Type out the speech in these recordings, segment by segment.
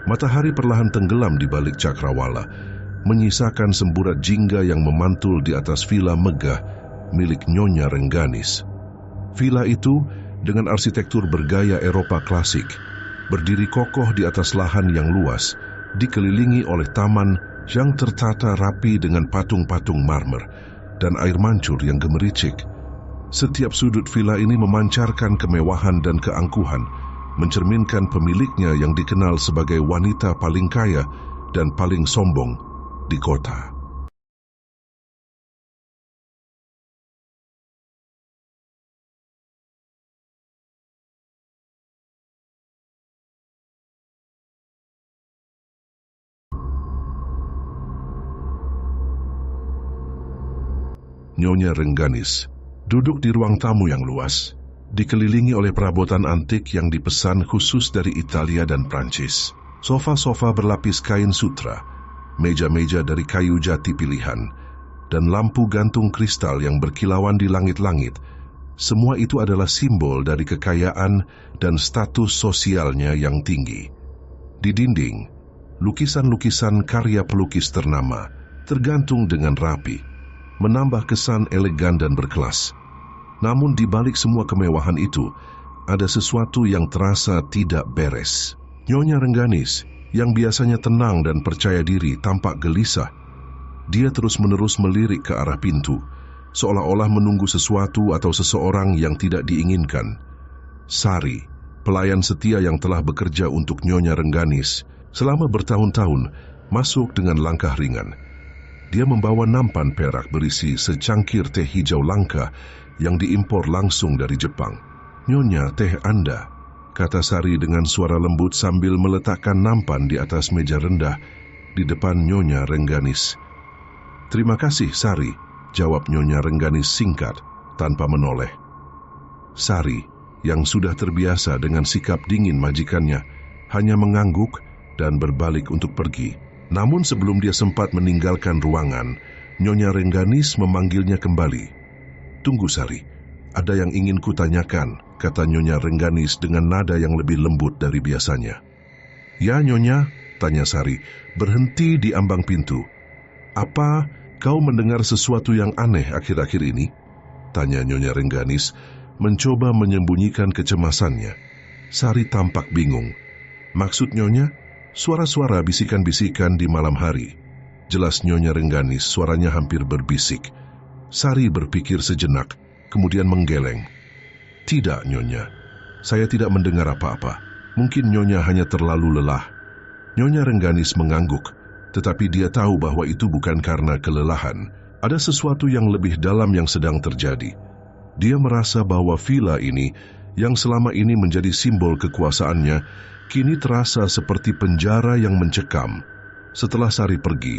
Matahari perlahan tenggelam di balik cakrawala, menyisakan semburat jingga yang memantul di atas villa megah milik Nyonya Rengganis. Villa itu dengan arsitektur bergaya Eropa klasik, berdiri kokoh di atas lahan yang luas, dikelilingi oleh taman yang tertata rapi dengan patung-patung marmer dan air mancur yang gemericik. Setiap sudut villa ini memancarkan kemewahan dan keangkuhan, mencerminkan pemiliknya yang dikenal sebagai wanita paling kaya dan paling sombong di kota. Nyonya Rengganis duduk di ruang tamu yang luas, dikelilingi oleh perabotan antik yang dipesan khusus dari Italia dan Prancis. Sofa-sofa berlapis kain sutra, meja-meja dari kayu jati pilihan, dan lampu gantung kristal yang berkilauan di langit-langit. Semua itu adalah simbol dari kekayaan dan status sosialnya yang tinggi. Di dinding, lukisan-lukisan karya pelukis ternama tergantung dengan rapi, menambah kesan elegan dan berkelas. Namun di balik semua kemewahan itu, ada sesuatu yang terasa tidak beres. Nyonya Rengganis, yang biasanya tenang dan percaya diri, tampak gelisah. Dia terus-menerus melirik ke arah pintu, seolah-olah menunggu sesuatu atau seseorang yang tidak diinginkan. Sari, pelayan setia yang telah bekerja untuk Nyonya Rengganis selama bertahun-tahun, masuk dengan langkah ringan. Dia membawa nampan perak berisi secangkir teh hijau langka yang diimpor langsung dari Jepang. "Nyonya, teh Anda," kata Sari dengan suara lembut sambil meletakkan nampan di atas meja rendah di depan Nyonya Rengganis. "Terima kasih, Sari," jawab Nyonya Rengganis singkat tanpa menoleh. Sari, yang sudah terbiasa dengan sikap dingin majikannya, hanya mengangguk dan berbalik untuk pergi. Namun sebelum dia sempat meninggalkan ruangan, Nyonya Rengganis memanggilnya kembali. "Tunggu, Sari, ada yang ingin kutanyakan," kata Nyonya Rengganis dengan nada yang lebih lembut dari biasanya. "Ya, Nyonya," tanya Sari, berhenti di ambang pintu. "Apa kau mendengar sesuatu yang aneh akhir-akhir ini?" tanya Nyonya Rengganis, mencoba menyembunyikan kecemasannya. Sari tampak bingung. "Maksud Nyonya?" "Suara-suara bisikan-bisikan di malam hari," jelas Nyonya Rengganis, suaranya hampir berbisik. Sari berpikir sejenak, kemudian menggeleng. "Tidak, Nyonya, saya tidak mendengar apa-apa. Mungkin Nyonya hanya terlalu lelah." Nyonya Rengganis mengangguk, tetapi dia tahu bahwa itu bukan karena kelelahan. Ada sesuatu yang lebih dalam yang sedang terjadi. Dia merasa bahwa villa ini, yang selama ini menjadi simbol kekuasaannya, kini terasa seperti penjara yang mencekam. Setelah Sari pergi,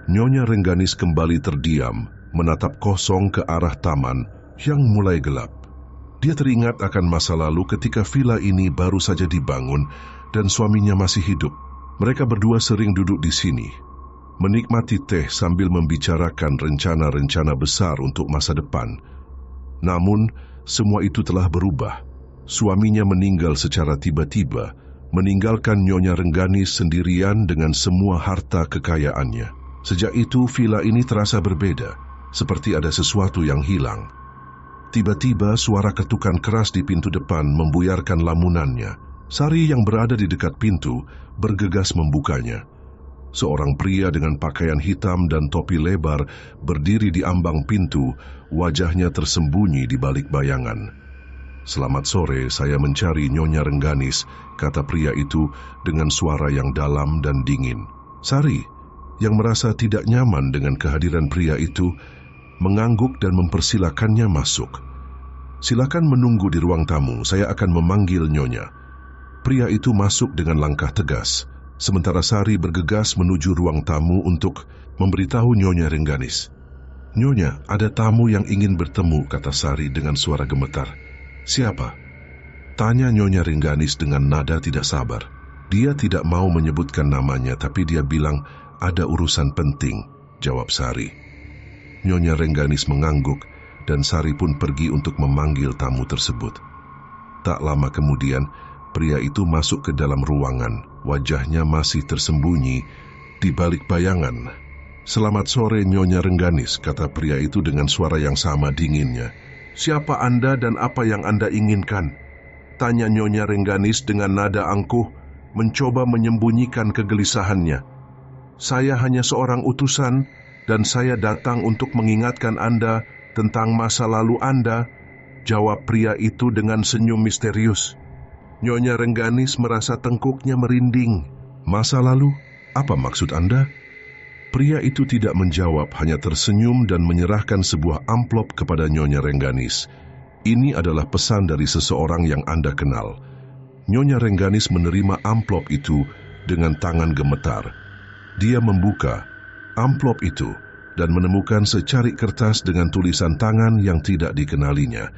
Nyonya Rengganis kembali terdiam, menatap kosong ke arah taman yang mulai gelap. Dia teringat akan masa lalu ketika villa ini baru saja dibangun dan suaminya masih hidup. Mereka berdua sering duduk di sini, menikmati teh sambil membicarakan rencana-rencana besar untuk masa depan. Namun, semua itu telah berubah. Suaminya meninggal secara tiba-tiba, meninggalkan Nyonya Rengganis sendirian dengan semua harta kekayaannya. Sejak itu, villa ini terasa berbeda, seperti ada sesuatu yang hilang. Tiba-tiba, suara ketukan keras di pintu depan membuyarkan lamunannya. Sari yang berada di dekat pintu bergegas membukanya. Seorang pria dengan pakaian hitam dan topi lebar berdiri di ambang pintu, wajahnya tersembunyi di balik bayangan. "Selamat sore, saya mencari Nyonya Rengganis," kata pria itu dengan suara yang dalam dan dingin. Sari, yang merasa tidak nyaman dengan kehadiran pria itu, mengangguk dan mempersilakannya masuk. "Silakan menunggu di ruang tamu, saya akan memanggil Nyonya." Pria itu masuk dengan langkah tegas, sementara Sari bergegas menuju ruang tamu untuk memberitahu Nyonya Rengganis. "Nyonya, ada tamu yang ingin bertemu," kata Sari dengan suara gemetar. "Siapa?" tanya Nyonya Rengganis dengan nada tidak sabar. Dia tidak mau menyebutkan namanya, tapi dia bilang ada urusan penting, jawab Sari. Nyonya Rengganis mengangguk dan Sari pun pergi untuk memanggil tamu tersebut. Tak lama kemudian, pria itu masuk ke dalam ruangan. Wajahnya masih tersembunyi di balik bayangan. "Selamat sore, Nyonya Rengganis," kata pria itu dengan suara yang sama dinginnya. "Siapa Anda dan apa yang Anda inginkan?" tanya Nyonya Rengganis dengan nada angkuh, mencoba menyembunyikan kegelisahannya. "Saya hanya seorang utusan dan saya datang untuk mengingatkan Anda tentang masa lalu Anda," jawab pria itu dengan senyum misterius. Nyonya Rengganis merasa tengkuknya merinding. "Masa lalu? Apa maksud Anda?" Pria itu tidak menjawab, hanya tersenyum dan menyerahkan sebuah amplop kepada Nyonya Rengganis. "Ini adalah pesan dari seseorang yang Anda kenal." Nyonya Rengganis menerima amplop itu dengan tangan gemetar. Dia membuka amplop itu dan menemukan secari kertas dengan tulisan tangan yang tidak dikenalinya.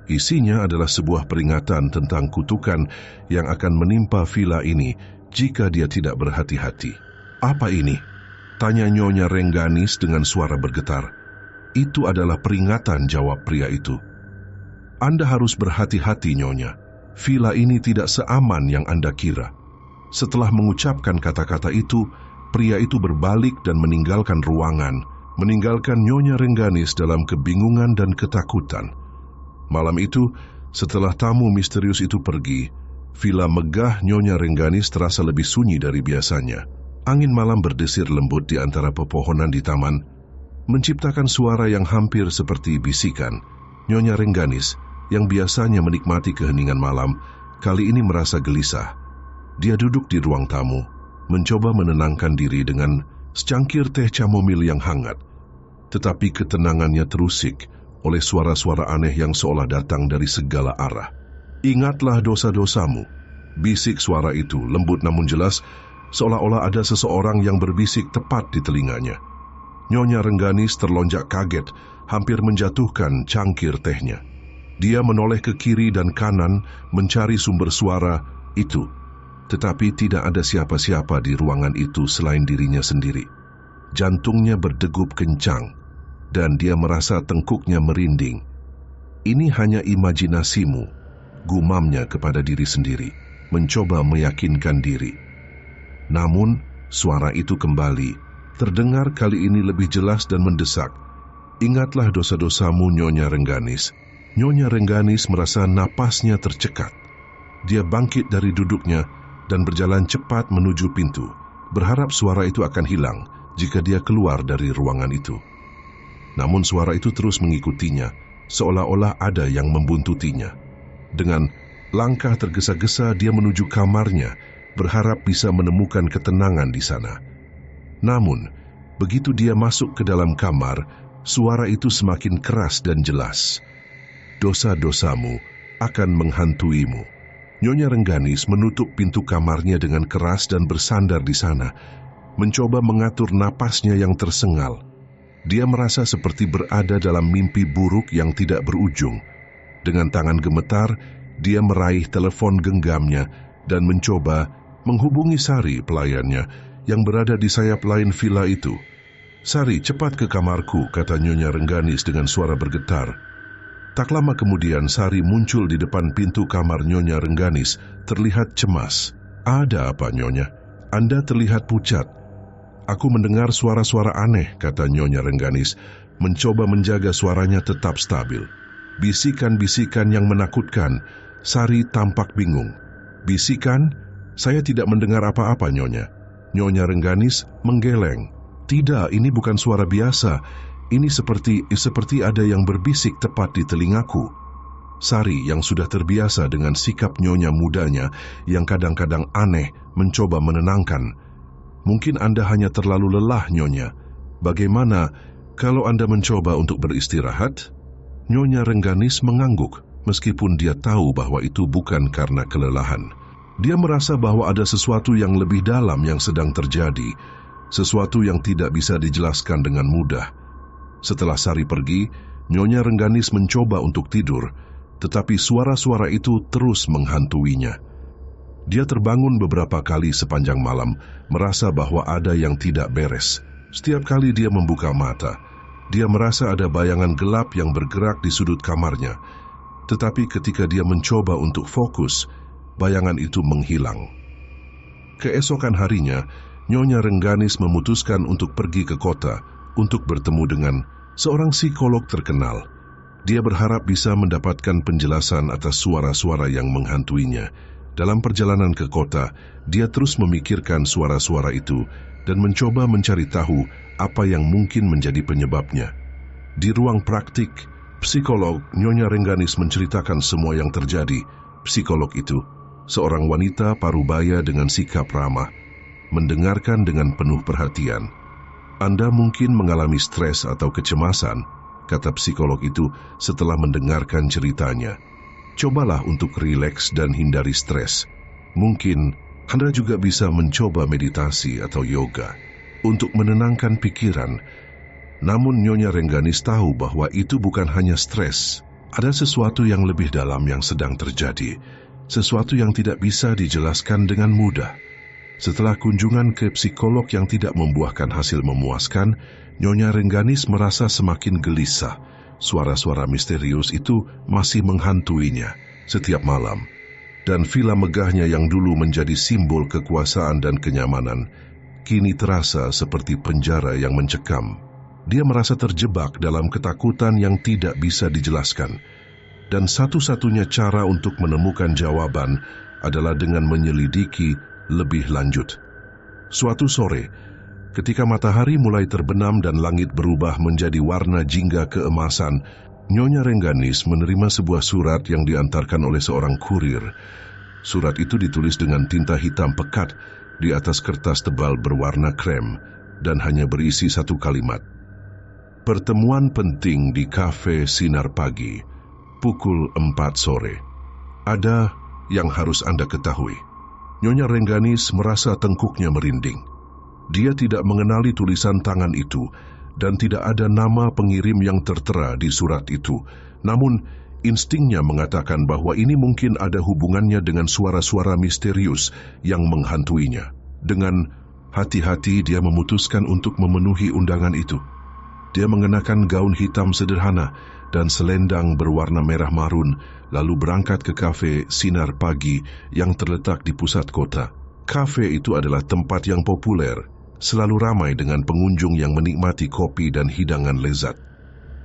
Isinya adalah sebuah peringatan tentang kutukan yang akan menimpa villa ini jika dia tidak berhati-hati. "Apa ini?" tanya Nyonya Rengganis dengan suara bergetar. "Itu adalah peringatan," jawab pria itu. "Anda harus berhati-hati, Nyonya. Villa ini tidak seaman yang Anda kira." Setelah mengucapkan kata-kata itu, pria itu berbalik dan meninggalkan ruangan, meninggalkan Nyonya Rengganis dalam kebingungan dan ketakutan. Malam itu, setelah tamu misterius itu pergi, villa megah Nyonya Rengganis terasa lebih sunyi dari biasanya. Angin malam berdesir lembut di antara pepohonan di taman, menciptakan suara yang hampir seperti bisikan. Nyonya Rengganis, yang biasanya menikmati keheningan malam, kali ini merasa gelisah. Dia duduk di ruang tamu, mencoba menenangkan diri dengan secangkir teh chamomil yang hangat. Tetapi ketenangannya terusik oleh suara-suara aneh yang seolah datang dari segala arah. "Ingatlah dosa-dosamu," bisik suara itu, lembut namun jelas, seolah-olah ada seseorang yang berbisik tepat di telinganya. Nyonya Rengganis terlonjak kaget, hampir menjatuhkan cangkir tehnya. Dia menoleh ke kiri dan kanan mencari sumber suara itu, tetapi tidak ada siapa-siapa di ruangan itu selain dirinya sendiri. Jantungnya berdegup kencang, dan dia merasa tengkuknya merinding. "Ini hanya imajinasimu," gumamnya kepada diri sendiri, mencoba meyakinkan diri. Namun, suara itu kembali, terdengar kali ini lebih jelas dan mendesak. "Ingatlah dosa-dosamu, Nyonya Rengganis." Nyonya Rengganis merasa napasnya tercekat. Dia bangkit dari duduknya dan berjalan cepat menuju pintu, berharap suara itu akan hilang jika dia keluar dari ruangan itu. Namun suara itu terus mengikutinya, seolah-olah ada yang membuntutinya. Dengan langkah tergesa-gesa dia menuju kamarnya, berharap bisa menemukan ketenangan di sana. Namun, begitu dia masuk ke dalam kamar, suara itu semakin keras dan jelas. "Dosa-dosamu akan menghantuimu." Nyonya Rengganis menutup pintu kamarnya dengan keras dan bersandar di sana, mencoba mengatur napasnya yang tersengal. Dia merasa seperti berada dalam mimpi buruk yang tidak berujung. Dengan tangan gemetar, dia meraih telepon genggamnya dan mencoba menghubungi Sari, pelayannya, yang berada di sayap lain villa itu. "Sari, cepat ke kamarku," kata Nyonya Rengganis dengan suara bergetar. Tak lama kemudian, Sari muncul di depan pintu kamar Nyonya Rengganis, terlihat cemas. "Ada apa, Nyonya? Anda terlihat pucat." "Aku mendengar suara-suara aneh," kata Nyonya Rengganis, mencoba menjaga suaranya tetap stabil. "Bisikan-bisikan yang menakutkan." Sari tampak bingung. "Bisikan? Saya tidak mendengar apa-apa, Nyonya." Nyonya Rengganis menggeleng. "Tidak, ini bukan suara biasa. Ini seperti ada yang berbisik tepat di telingaku." Sari, yang sudah terbiasa dengan sikap nyonya mudanya yang kadang-kadang aneh, mencoba menenangkan. "Mungkin Anda hanya terlalu lelah, Nyonya. Bagaimana kalau Anda mencoba untuk beristirahat?" Nyonya Rengganis mengangguk, meskipun dia tahu bahwa itu bukan karena kelelahan. Dia merasa bahwa ada sesuatu yang lebih dalam yang sedang terjadi, sesuatu yang tidak bisa dijelaskan dengan mudah. Setelah Sari pergi, Nyonya Rengganis mencoba untuk tidur, tetapi suara-suara itu terus menghantuinya. Dia terbangun beberapa kali sepanjang malam, merasa bahwa ada yang tidak beres. Setiap kali dia membuka mata, dia merasa ada bayangan gelap yang bergerak di sudut kamarnya. Tetapi ketika dia mencoba untuk fokus, bayangan itu menghilang. Keesokan harinya, Nyonya Rengganis memutuskan untuk pergi ke kota untuk bertemu dengan seorang psikolog terkenal. Dia berharap bisa mendapatkan penjelasan atas suara-suara yang menghantuinya. Dalam perjalanan ke kota, dia terus memikirkan suara-suara itu dan mencoba mencari tahu apa yang mungkin menjadi penyebabnya. Di ruang praktik, psikolog Nyonya Rengganis menceritakan semua yang terjadi. Psikolog itu, seorang wanita parubaya dengan sikap ramah, mendengarkan dengan penuh perhatian. Anda mungkin mengalami stres atau kecemasan, kata psikolog itu setelah mendengarkan ceritanya. Cobalah untuk rileks dan hindari stres. Mungkin Anda juga bisa mencoba meditasi atau yoga untuk menenangkan pikiran. Namun Nyonya Rengganis tahu bahwa itu bukan hanya stres. Ada sesuatu yang lebih dalam yang sedang terjadi, sesuatu yang tidak bisa dijelaskan dengan mudah. Setelah kunjungan ke psikolog yang tidak membuahkan hasil memuaskan, Nyonya Rengganis merasa semakin gelisah. Suara-suara misterius itu masih menghantuinya setiap malam. Dan villa megahnya yang dulu menjadi simbol kekuasaan dan kenyamanan, kini terasa seperti penjara yang mencekam. Dia merasa terjebak dalam ketakutan yang tidak bisa dijelaskan. Dan satu-satunya cara untuk menemukan jawaban adalah dengan menyelidiki lebih lanjut. Suatu sore, ketika matahari mulai terbenam dan langit berubah menjadi warna jingga keemasan, Nyonya Rengganis menerima sebuah surat yang diantarkan oleh seorang kurir. Surat itu ditulis dengan tinta hitam pekat di atas kertas tebal berwarna krem dan hanya berisi satu kalimat. Pertemuan penting di kafe Sinar Pagi, pukul 4 sore. Ada yang harus Anda ketahui. Nyonya Rengganis merasa tengkuknya merinding. Dia tidak mengenali tulisan tangan itu dan tidak ada nama pengirim yang tertera di surat itu. Namun, instingnya mengatakan bahwa ini mungkin ada hubungannya dengan suara-suara misterius yang menghantuinya. Dengan hati-hati dia memutuskan untuk memenuhi undangan itu. Dia mengenakan gaun hitam sederhana dan selendang berwarna merah marun, lalu berangkat ke kafe Sinar Pagi yang terletak di pusat kota. Kafe itu adalah tempat yang populer, selalu ramai dengan pengunjung yang menikmati kopi dan hidangan lezat.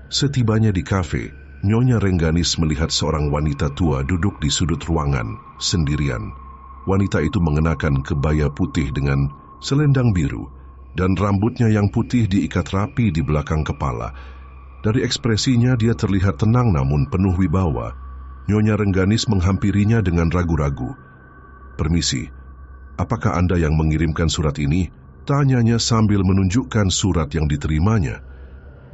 Setibanya di kafe, Nyonya Rengganis melihat seorang wanita tua duduk di sudut ruangan, sendirian. Wanita itu mengenakan kebaya putih dengan selendang biru, dan rambutnya yang putih diikat rapi di belakang kepala. Dari ekspresinya dia terlihat tenang namun penuh wibawa. Nyonya Rengganis menghampirinya dengan ragu-ragu. "Permisi, apakah Anda yang mengirimkan surat ini?" tanyanya sambil menunjukkan surat yang diterimanya.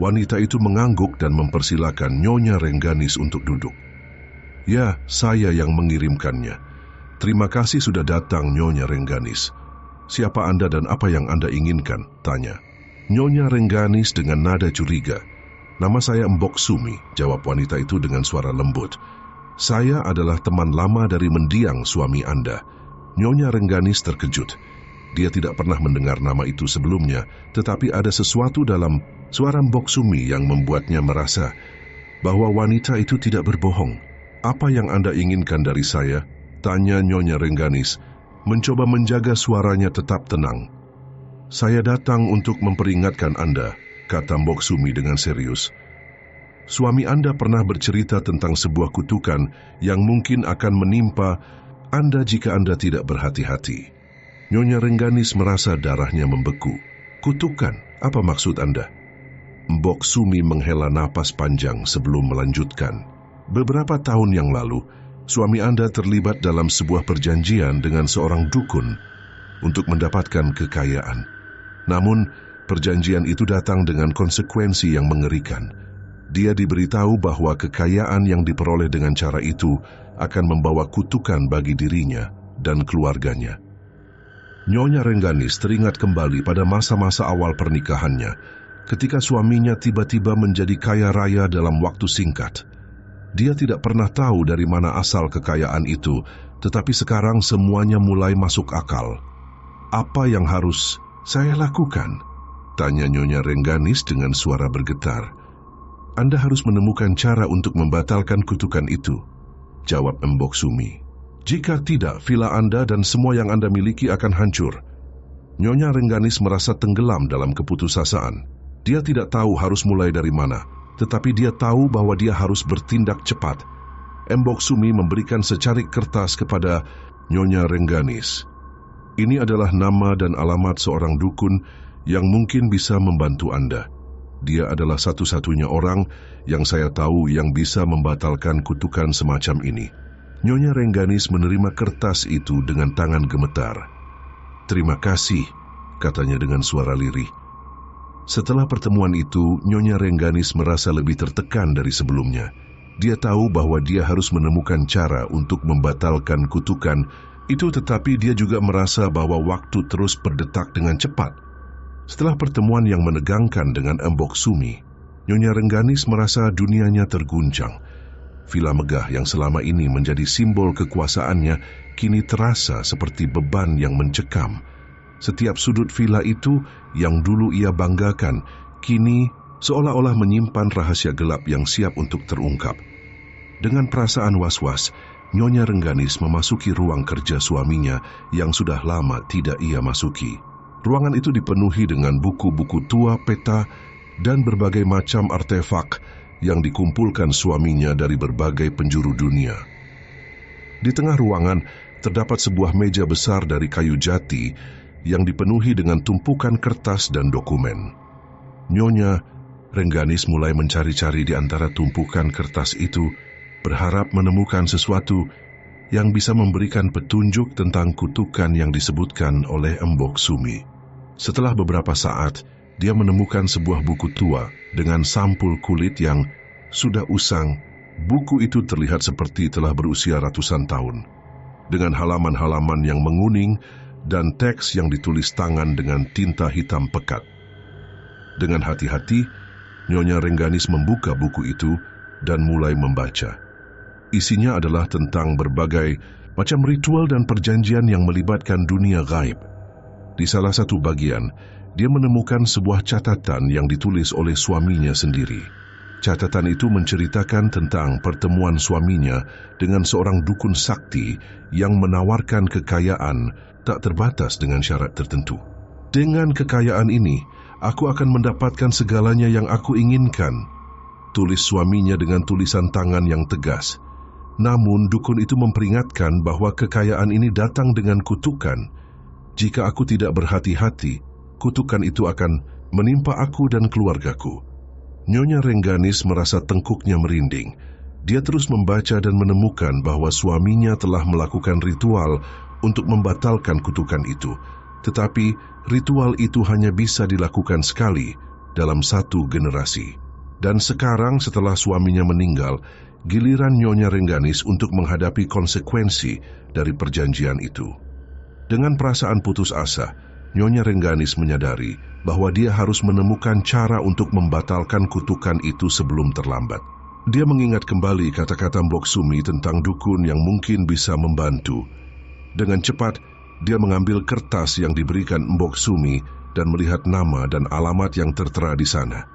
Wanita itu mengangguk dan mempersilakan Nyonya Rengganis untuk duduk. "Ya, saya yang mengirimkannya. Terima kasih sudah datang, Nyonya Rengganis. Siapa Anda dan apa yang Anda inginkan?" tanya. Nyonya Rengganis dengan nada curiga. "Nama saya Mbok Sumi," jawab wanita itu dengan suara lembut. "Saya adalah teman lama dari mendiang suami Anda." Nyonya Rengganis terkejut. Dia tidak pernah mendengar nama itu sebelumnya, tetapi ada sesuatu dalam suara Mbok Sumi yang membuatnya merasa bahwa wanita itu tidak berbohong. "Apa yang Anda inginkan dari saya?" tanya Nyonya Rengganis, mencoba menjaga suaranya tetap tenang. "Saya datang untuk memperingatkan Anda," kata Mbok Sumi dengan serius. "Suami Anda pernah bercerita tentang sebuah kutukan yang mungkin akan menimpa Anda jika Anda tidak berhati-hati." Nyonya Rengganis merasa darahnya membeku. "Kutukan? Apa maksud Anda?" Mbok Sumi menghela napas panjang sebelum melanjutkan. "Beberapa tahun yang lalu, suami Anda terlibat dalam sebuah perjanjian dengan seorang dukun untuk mendapatkan kekayaan. Namun, perjanjian itu datang dengan konsekuensi yang mengerikan. Dia diberitahu bahwa kekayaan yang diperoleh dengan cara itu akan membawa kutukan bagi dirinya dan keluarganya." Nyonya Rengganis teringat kembali pada masa-masa awal pernikahannya, ketika suaminya tiba-tiba menjadi kaya raya dalam waktu singkat. Dia tidak pernah tahu dari mana asal kekayaan itu, tetapi sekarang semuanya mulai masuk akal. "Apa yang harus saya lakukan?" tanya Nyonya Rengganis dengan suara bergetar. "Anda harus menemukan cara untuk membatalkan kutukan itu," jawab Mbok Sumi. Jika tidak, villa Anda dan semua yang Anda miliki akan hancur. Nyonya Rengganis merasa tenggelam dalam keputusasaan. Dia tidak tahu harus mulai dari mana, tetapi dia tahu bahwa dia harus bertindak cepat. Mbok Sumi memberikan secarik kertas kepada Nyonya Rengganis. Ini adalah nama dan alamat seorang dukun yang mungkin bisa membantu Anda. Dia adalah satu-satunya orang yang saya tahu yang bisa membatalkan kutukan semacam ini. Nyonya Rengganis menerima kertas itu dengan tangan gemetar. "Terima kasih," katanya dengan suara lirih. Setelah pertemuan itu, Nyonya Rengganis merasa lebih tertekan dari sebelumnya. Dia tahu bahwa dia harus menemukan cara untuk membatalkan kutukan itu, tetapi dia juga merasa bahwa waktu terus berdetak dengan cepat. Setelah pertemuan yang menegangkan dengan Mbok Sumi, Nyonya Rengganis merasa dunianya terguncang. Villa megah yang selama ini menjadi simbol kekuasaannya kini terasa seperti beban yang mencekam. Setiap sudut villa itu yang dulu ia banggakan, kini seolah-olah menyimpan rahasia gelap yang siap untuk terungkap. Dengan perasaan was-was, Nyonya Rengganis memasuki ruang kerja suaminya yang sudah lama tidak ia masuki. Ruangan itu dipenuhi dengan buku-buku tua, peta, dan berbagai macam artefak yang dikumpulkan suaminya dari berbagai penjuru dunia. Di tengah ruangan terdapat sebuah meja besar dari kayu jati yang dipenuhi dengan tumpukan kertas dan dokumen. Nyonya Rengganis mulai mencari-cari di antara tumpukan kertas itu, berharap menemukan sesuatu yang bisa memberikan petunjuk tentang kutukan yang disebutkan oleh Mbok Sumi. Setelah beberapa saat, dia menemukan sebuah buku tua dengan sampul kulit yang sudah usang. Buku itu terlihat seperti telah berusia ratusan tahun, dengan halaman-halaman yang menguning dan teks yang ditulis tangan dengan tinta hitam pekat. Dengan hati-hati, Nyonya Rengganis membuka buku itu dan mulai membaca. Isinya adalah tentang berbagai macam ritual dan perjanjian yang melibatkan dunia gaib. Di salah satu bagian, dia menemukan sebuah catatan yang ditulis oleh suaminya sendiri. Catatan itu menceritakan tentang pertemuan suaminya dengan seorang dukun sakti yang menawarkan kekayaan tak terbatas dengan syarat tertentu. "Dengan kekayaan ini, aku akan mendapatkan segalanya yang aku inginkan," tulis suaminya dengan tulisan tangan yang tegas. Namun, dukun itu memperingatkan bahwa kekayaan ini datang dengan kutukan. "Jika aku tidak berhati-hati, kutukan itu akan menimpa aku dan keluargaku." Nyonya Rengganis merasa tengkuknya merinding. Dia terus membaca dan menemukan bahwa suaminya telah melakukan ritual untuk membatalkan kutukan itu. Tetapi, ritual itu hanya bisa dilakukan sekali dalam satu generasi. Dan sekarang setelah suaminya meninggal, giliran Nyonya Rengganis untuk menghadapi konsekuensi dari perjanjian itu. Dengan perasaan putus asa, Nyonya Rengganis menyadari bahwa dia harus menemukan cara untuk membatalkan kutukan itu sebelum terlambat. Dia mengingat kembali kata-kata Mbok Sumi tentang dukun yang mungkin bisa membantu. Dengan cepat, dia mengambil kertas yang diberikan Mbok Sumi dan melihat nama dan alamat yang tertera di sana.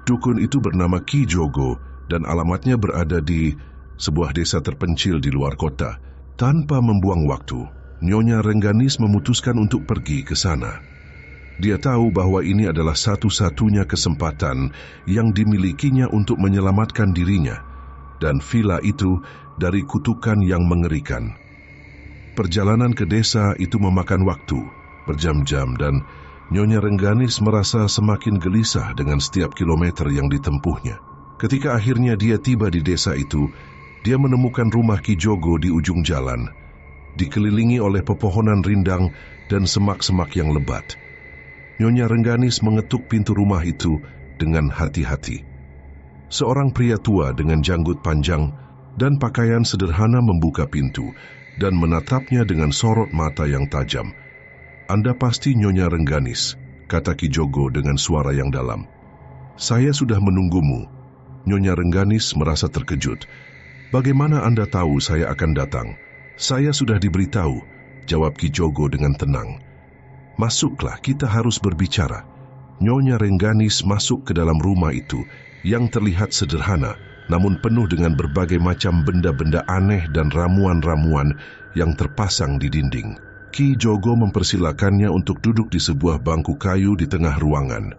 Dukun itu bernama Ki Jogo dan alamatnya berada di sebuah desa terpencil di luar kota. Tanpa membuang waktu, Nyonya Rengganis memutuskan untuk pergi ke sana. Dia tahu bahwa ini adalah satu-satunya kesempatan yang dimilikinya untuk menyelamatkan dirinya dan villa itu dari kutukan yang mengerikan. Perjalanan ke desa itu memakan waktu berjam-jam dan Nyonya Rengganis merasa semakin gelisah dengan setiap kilometer yang ditempuhnya. Ketika akhirnya dia tiba di desa itu, dia menemukan rumah Ki Jogo di ujung jalan, dikelilingi oleh pepohonan rindang dan semak-semak yang lebat. Nyonya Rengganis mengetuk pintu rumah itu dengan hati-hati. Seorang pria tua dengan janggut panjang dan pakaian sederhana membuka pintu dan menatapnya dengan sorot mata yang tajam. "Anda pasti Nyonya Rengganis," kata Ki Jogo dengan suara yang dalam. "Saya sudah menunggumu." Nyonya Rengganis merasa terkejut. "Bagaimana Anda tahu saya akan datang?" "Saya sudah diberitahu," jawab Ki Jogo dengan tenang. "Masuklah, kita harus berbicara." Nyonya Rengganis masuk ke dalam rumah itu yang terlihat sederhana, namun penuh dengan berbagai macam benda-benda aneh dan ramuan-ramuan yang terpasang di dinding. Ki Jogo mempersilakannya untuk duduk di sebuah bangku kayu di tengah ruangan.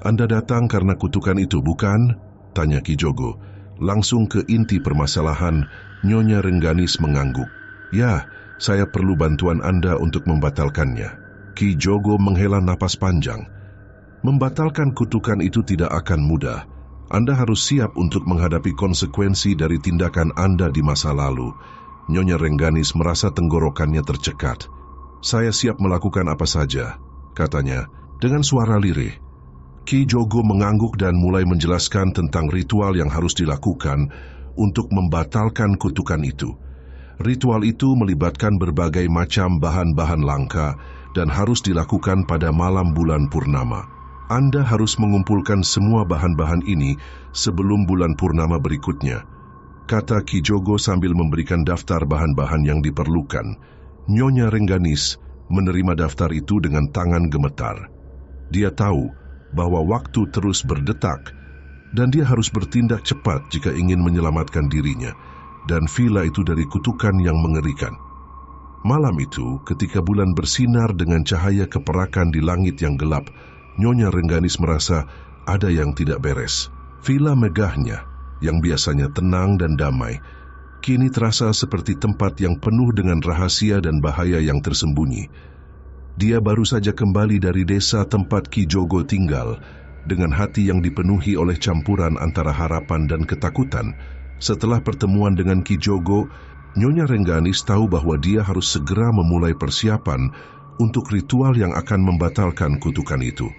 "Anda datang karena kutukan itu, bukan?" tanya Ki Jogo. Langsung ke inti permasalahan, Nyonya Rengganis mengangguk. "Ya, saya perlu bantuan Anda untuk membatalkannya." Ki Jogo menghela napas panjang. "Membatalkan kutukan itu tidak akan mudah. Anda harus siap untuk menghadapi konsekuensi dari tindakan Anda di masa lalu." Nyonya Rengganis merasa tenggorokannya tercekat. "Saya siap melakukan apa saja," katanya dengan suara lirih. Ki Jogo mengangguk dan mulai menjelaskan tentang ritual yang harus dilakukan untuk membatalkan kutukan itu. Ritual itu melibatkan berbagai macam bahan-bahan langka dan harus dilakukan pada malam bulan purnama. Anda harus mengumpulkan semua bahan-bahan ini sebelum bulan purnama berikutnya, kata Ki Jogo sambil memberikan daftar bahan-bahan yang diperlukan. Nyonya Rengganis menerima daftar itu dengan tangan gemetar. Dia tahu bahwa waktu terus berdetak dan dia harus bertindak cepat jika ingin menyelamatkan dirinya dan villa itu dari kutukan yang mengerikan. Malam itu, ketika bulan bersinar dengan cahaya keperakan di langit yang gelap, Nyonya Rengganis merasa ada yang tidak beres. Villa megahnya, yang biasanya tenang dan damai, kini terasa seperti tempat yang penuh dengan rahasia dan bahaya yang tersembunyi. Dia baru saja kembali dari desa tempat Ki Jogo tinggal, dengan hati yang dipenuhi oleh campuran antara harapan dan ketakutan. Setelah pertemuan dengan Ki Jogo, Nyonya Rengganis tahu bahwa dia harus segera memulai persiapan untuk ritual yang akan membatalkan kutukan itu.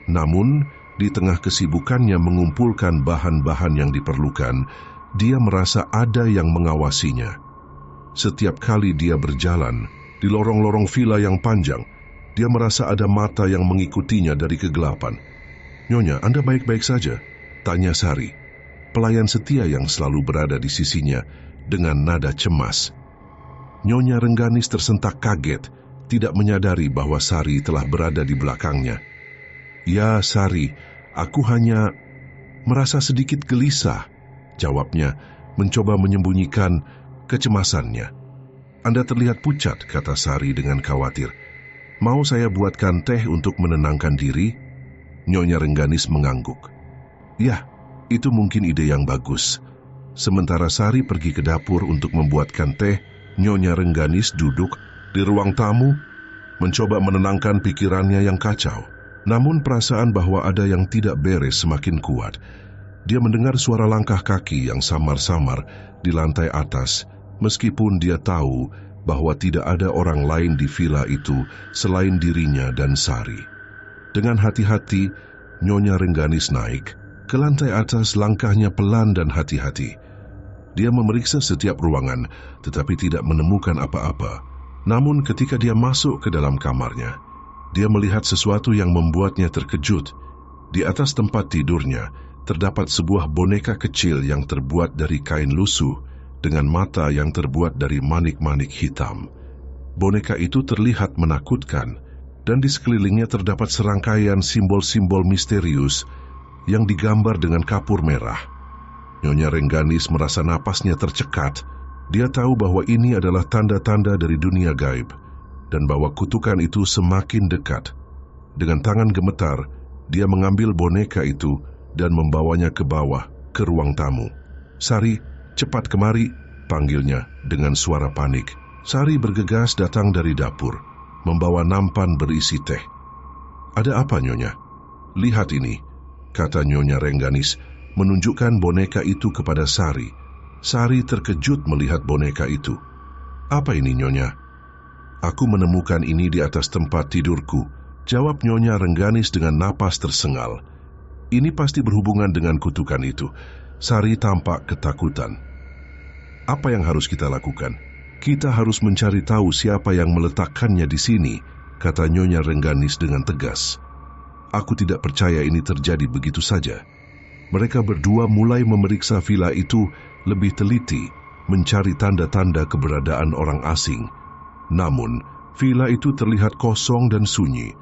Namun, di tengah kesibukannya mengumpulkan bahan-bahan yang diperlukan, dia merasa ada yang mengawasinya. Setiap kali dia berjalan di lorong-lorong villa yang panjang, dia merasa ada mata yang mengikutinya dari kegelapan. "Nyonya, Anda baik-baik saja?" tanya Sari, pelayan setia yang selalu berada di sisinya, dengan nada cemas. Nyonya Rengganis tersentak kaget, tidak menyadari bahwa Sari telah berada di belakangnya. "Ya, Sari, aku hanya merasa sedikit gelisah," jawabnya, mencoba menyembunyikan kecemasannya. "Anda terlihat pucat," kata Sari dengan khawatir. "Mau saya buatkan teh untuk menenangkan diri?" Nyonya Rengganis mengangguk. "Ya, itu mungkin ide yang bagus." Sementara Sari pergi ke dapur untuk membuatkan teh, Nyonya Rengganis duduk di ruang tamu, mencoba menenangkan pikirannya yang kacau. Namun perasaan bahwa ada yang tidak beres semakin kuat. Dia mendengar suara langkah kaki yang samar-samar di lantai atas, meskipun dia tahu bahwa tidak ada orang lain di villa itu selain dirinya dan Sari. Dengan hati-hati, Nyonya Rengganis naik ke lantai atas. Langkahnya pelan dan hati-hati. Dia memeriksa setiap ruangan, tetapi tidak menemukan apa-apa. Namun ketika dia masuk ke dalam kamarnya, dia melihat sesuatu yang membuatnya terkejut. Di atas tempat tidurnya, terdapat sebuah boneka kecil yang terbuat dari kain lusuh, dengan mata yang terbuat dari manik-manik hitam. Boneka itu terlihat menakutkan, dan di sekelilingnya terdapat serangkaian simbol-simbol misterius yang digambar dengan kapur merah. Nyonya Rengganis merasa napasnya tercekat. Dia tahu bahwa ini adalah tanda-tanda dari dunia gaib, dan bahwa kutukan itu semakin dekat. Dengan tangan gemetar, dia mengambil boneka itu dan membawanya ke bawah, ke ruang tamu. "Sari, cepat kemari," panggilnya dengan suara panik. Sari bergegas datang dari dapur, membawa nampan berisi teh. "Ada apa, Nyonya?" "Lihat ini," kata Nyonya Rengganis, menunjukkan boneka itu kepada Sari. Sari terkejut melihat boneka itu. "Apa ini, Nyonya?" "Aku menemukan ini di atas tempat tidurku," jawab Nyonya Rengganis dengan napas tersengal. "Ini pasti berhubungan dengan kutukan itu." Sari tampak ketakutan. "Apa yang harus kita lakukan?" "Kita harus mencari tahu siapa yang meletakkannya di sini," kata Nyonya Rengganis dengan tegas. "Aku tidak percaya ini terjadi begitu saja." Mereka berdua mulai memeriksa villa itu lebih teliti, mencari tanda-tanda keberadaan orang asing. Namun, villa itu terlihat kosong dan sunyi,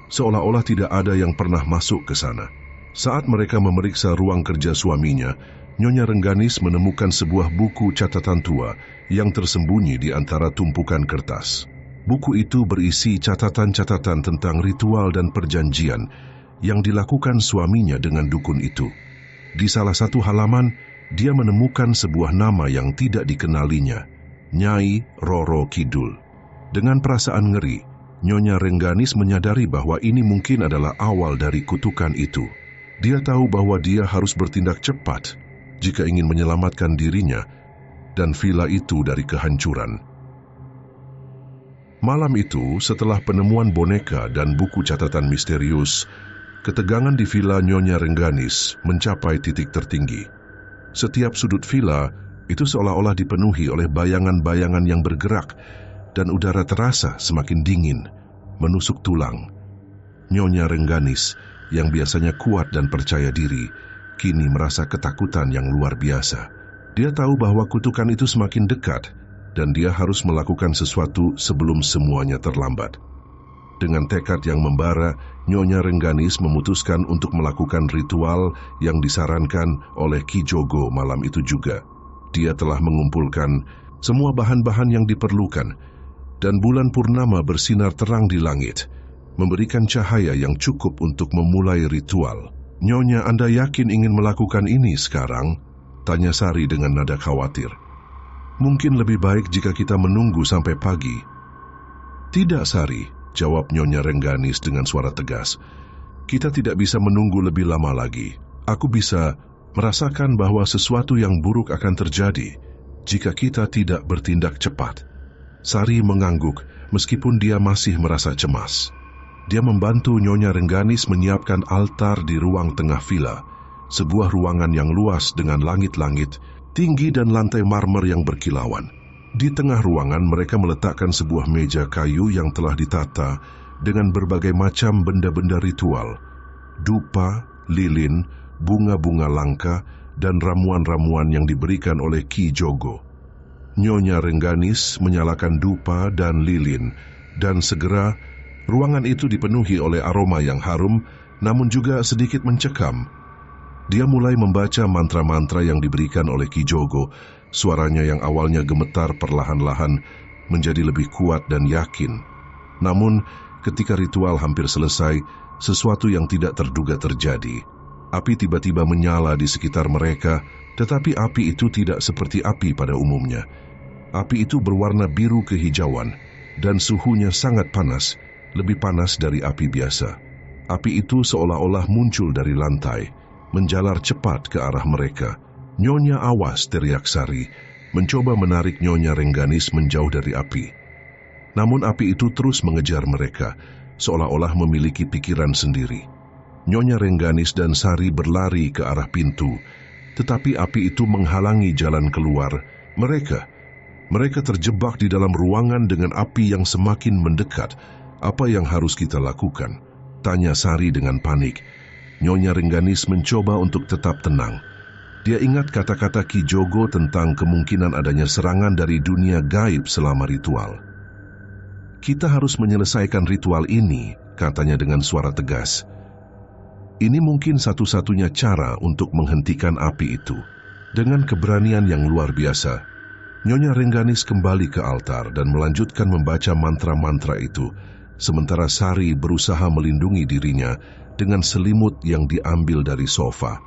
seolah-olah tidak ada yang pernah masuk ke sana. Saat mereka memeriksa ruang kerja suaminya, Nyonya Rengganis menemukan sebuah buku catatan tua yang tersembunyi di antara tumpukan kertas. Buku itu berisi catatan-catatan tentang ritual dan perjanjian yang dilakukan suaminya dengan dukun itu. Di salah satu halaman, dia menemukan sebuah nama yang tidak dikenalinya, Nyai Roro Kidul. Dengan perasaan ngeri, Nyonya Rengganis menyadari bahwa ini mungkin adalah awal dari kutukan itu. Dia tahu bahwa dia harus bertindak cepat jika ingin menyelamatkan dirinya dan villa itu dari kehancuran. Malam itu, setelah penemuan boneka dan buku catatan misterius, ketegangan di villa Nyonya Rengganis mencapai titik tertinggi. Setiap sudut villa itu seolah-olah dipenuhi oleh bayangan-bayangan yang bergerak dan udara terasa semakin dingin, menusuk tulang. Nyonya Rengganis yang biasanya kuat dan percaya diri, kini merasa ketakutan yang luar biasa. Dia tahu bahwa kutukan itu semakin dekat dan dia harus melakukan sesuatu sebelum semuanya terlambat. Dengan tekad yang membara, Nyonya Rengganis memutuskan untuk melakukan ritual yang disarankan oleh Ki Jogo malam itu juga. Dia telah mengumpulkan semua bahan-bahan yang diperlukan dan bulan purnama bersinar terang di langit, memberikan cahaya yang cukup untuk memulai ritual. "Nyonya, Anda yakin ingin melakukan ini sekarang?" tanya Sari dengan nada khawatir. "Mungkin lebih baik jika kita menunggu sampai pagi." "Tidak, Sari," jawab Nyonya Rengganis dengan suara tegas. "Kita tidak bisa menunggu lebih lama lagi. Aku bisa merasakan bahwa sesuatu yang buruk akan terjadi jika kita tidak bertindak cepat." Sari mengangguk meskipun dia masih merasa cemas. Dia membantu Nyonya Rengganis menyiapkan altar di ruang tengah villa, sebuah ruangan yang luas dengan langit-langit tinggi dan lantai marmer yang berkilauan. Di tengah ruangan mereka meletakkan sebuah meja kayu yang telah ditata dengan berbagai macam benda-benda ritual, dupa, lilin, bunga-bunga langka, dan ramuan-ramuan yang diberikan oleh Ki Jogo. Nyonya Rengganis menyalakan dupa dan lilin, dan segera ruangan itu dipenuhi oleh aroma yang harum, namun juga sedikit mencekam. Dia mulai membaca mantra-mantra yang diberikan oleh Ki Jogo. Suaranya yang awalnya gemetar perlahan-lahan menjadi lebih kuat dan yakin. Namun, ketika ritual hampir selesai, sesuatu yang tidak terduga terjadi. Api tiba-tiba menyala di sekitar mereka, tetapi api itu tidak seperti api pada umumnya. Api itu berwarna biru kehijauan, dan suhunya sangat panas, lebih panas dari api biasa. Api itu seolah-olah muncul dari lantai, menjalar cepat ke arah mereka. "Nyonya, awas!" teriak Sari, mencoba menarik Nyonya Rengganis menjauh dari api. Namun api itu terus mengejar mereka, seolah-olah memiliki pikiran sendiri. Nyonya Rengganis dan Sari berlari ke arah pintu, tetapi api itu menghalangi jalan keluar mereka. Mereka terjebak di dalam ruangan dengan api yang semakin mendekat. "Apa yang harus kita lakukan?" tanya Sari dengan panik. Nyonya Rengganis mencoba untuk tetap tenang. Dia ingat kata-kata Ki Jogo tentang kemungkinan adanya serangan dari dunia gaib selama ritual. "Kita harus menyelesaikan ritual ini," katanya dengan suara tegas. "Ini mungkin satu-satunya cara untuk menghentikan api itu." Dengan keberanian yang luar biasa, Nyonya Rengganis kembali ke altar dan melanjutkan membaca mantra-mantra itu, sementara Sari berusaha melindungi dirinya dengan selimut yang diambil dari sofa.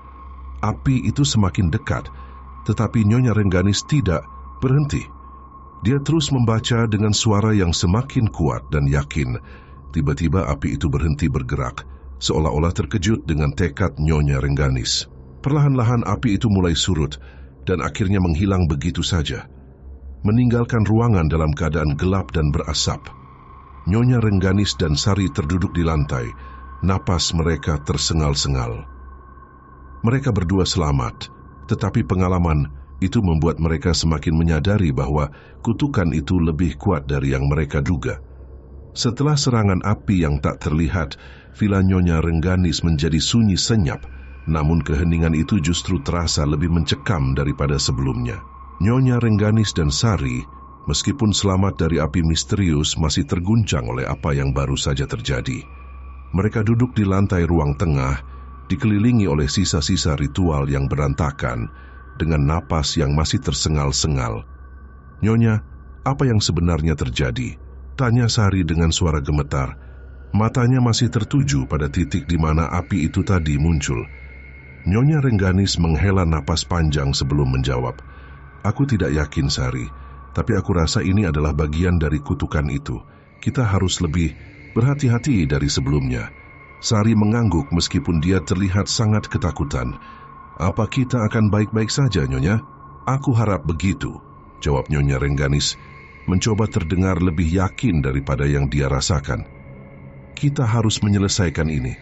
Api itu semakin dekat, tetapi Nyonya Rengganis tidak berhenti. Dia terus membaca dengan suara yang semakin kuat dan yakin. Tiba-tiba api itu berhenti bergerak, seolah-olah terkejut dengan tekad Nyonya Rengganis. Perlahan-lahan api itu mulai surut dan akhirnya menghilang begitu saja, meninggalkan ruangan dalam keadaan gelap dan berasap. Nyonya Rengganis dan Sari terduduk di lantai, napas mereka tersengal-sengal. Mereka berdua selamat, tetapi pengalaman itu membuat mereka semakin menyadari bahwa kutukan itu lebih kuat dari yang mereka duga. Setelah serangan api yang tak terlihat, villa Nyonya Rengganis menjadi sunyi senyap, namun keheningan itu justru terasa lebih mencekam daripada sebelumnya. Nyonya Rengganis dan Sari, meskipun selamat dari api misterius, masih terguncang oleh apa yang baru saja terjadi. Mereka duduk di lantai ruang tengah, dikelilingi oleh sisa-sisa ritual yang berantakan, dengan napas yang masih tersengal-sengal. "Nyonya, apa yang sebenarnya terjadi?" tanya Sari dengan suara gemetar. Matanya masih tertuju pada titik di mana api itu tadi muncul. Nyonya Rengganis menghela napas panjang sebelum menjawab. "Aku tidak yakin, Sari, tapi aku rasa ini adalah bagian dari kutukan itu. Kita harus lebih berhati-hati dari sebelumnya." Sari mengangguk meskipun dia terlihat sangat ketakutan. "Apa kita akan baik-baik saja, Nyonya?" "Aku harap begitu," jawab Nyonya Rengganis, mencoba terdengar lebih yakin daripada yang dia rasakan. "Kita harus menyelesaikan ini.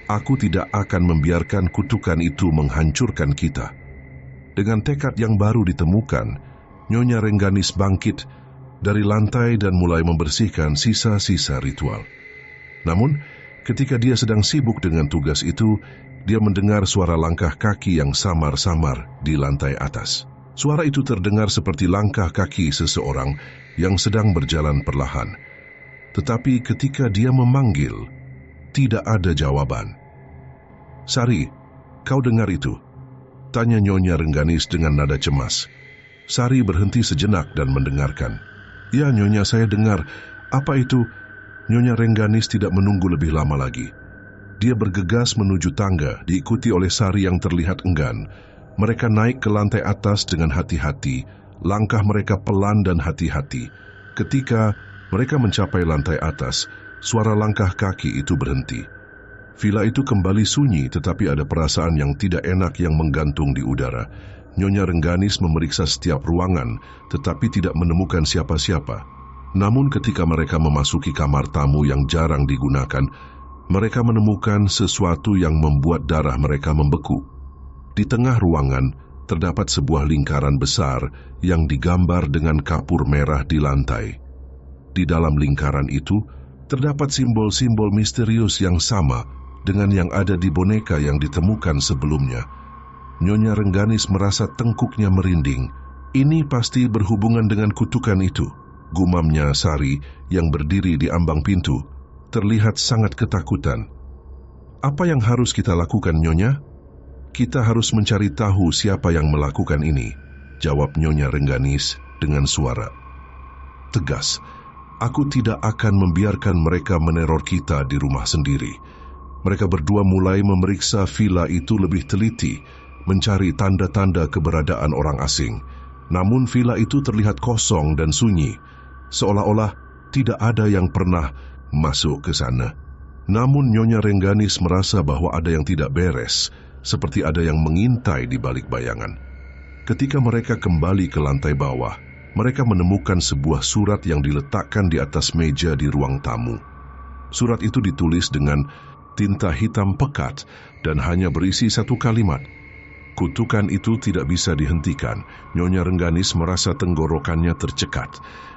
Aku tidak akan membiarkan kutukan itu menghancurkan kita." Dengan tekad yang baru ditemukan, Nyonya Rengganis bangkit dari lantai dan mulai membersihkan sisa-sisa ritual. Namun, ketika dia sedang sibuk dengan tugas itu, dia mendengar suara langkah kaki yang samar-samar di lantai atas. Suara itu terdengar seperti langkah kaki seseorang yang sedang berjalan perlahan. Tetapi ketika dia memanggil, tidak ada jawaban. "Sari, kau dengar itu?" tanya Nyonya Rengganis dengan nada cemas. Sari berhenti sejenak dan mendengarkan. "Ya, Nyonya, saya dengar. Apa itu?" Nyonya Rengganis tidak menunggu lebih lama lagi. Dia bergegas menuju tangga, diikuti oleh Sari yang terlihat enggan. Mereka naik ke lantai atas dengan hati-hati, langkah mereka pelan dan hati-hati. Ketika mereka mencapai lantai atas, suara langkah kaki itu berhenti. Villa itu kembali sunyi, tetapi ada perasaan yang tidak enak yang menggantung di udara. Nyonya Rengganis memeriksa setiap ruangan, tetapi tidak menemukan siapa-siapa. Namun ketika mereka memasuki kamar tamu yang jarang digunakan, mereka menemukan sesuatu yang membuat darah mereka membeku. Di tengah ruangan, terdapat sebuah lingkaran besar yang digambar dengan kapur merah di lantai. Di dalam lingkaran itu, terdapat simbol-simbol misterius yang sama dengan yang ada di boneka yang ditemukan sebelumnya. Nyonya Rengganis merasa tengkuknya merinding. "Ini pasti berhubungan dengan kutukan itu," gumamnya Sari yang berdiri di ambang pintu, terlihat sangat ketakutan. "Apa yang harus kita lakukan, Nyonya?" "Kita harus mencari tahu siapa yang melakukan ini," jawab Nyonya Rengganis dengan suara tegas. "Aku tidak akan membiarkan mereka meneror kita di rumah sendiri." Mereka berdua mulai memeriksa villa itu lebih teliti, mencari tanda-tanda keberadaan orang asing. Namun villa itu terlihat kosong dan sunyi, seolah-olah tidak ada yang pernah masuk ke sana. Namun Nyonya Rengganis merasa bahwa ada yang tidak beres, seperti ada yang mengintai di balik bayangan. Ketika mereka kembali ke lantai bawah, mereka menemukan sebuah surat yang diletakkan di atas meja di ruang tamu. Surat itu ditulis dengan tinta hitam pekat dan hanya berisi satu kalimat. Kutukan itu tidak bisa dihentikan. Nyonya Rengganis merasa tenggorokannya tercekat.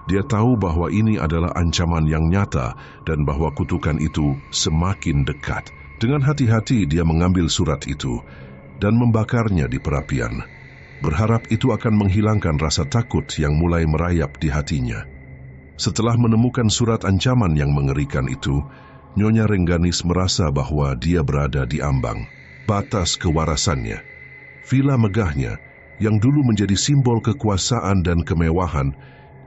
Dia tahu bahwa ini adalah ancaman yang nyata dan bahwa kutukan itu semakin dekat. Dengan hati-hati dia mengambil surat itu dan membakarnya di perapian. Berharap itu akan menghilangkan rasa takut yang mulai merayap di hatinya. Setelah menemukan surat ancaman yang mengerikan itu, Nyonya Rengganis merasa bahwa dia berada di ambang batas kewarasannya. Villa megahnya, yang dulu menjadi simbol kekuasaan dan kemewahan,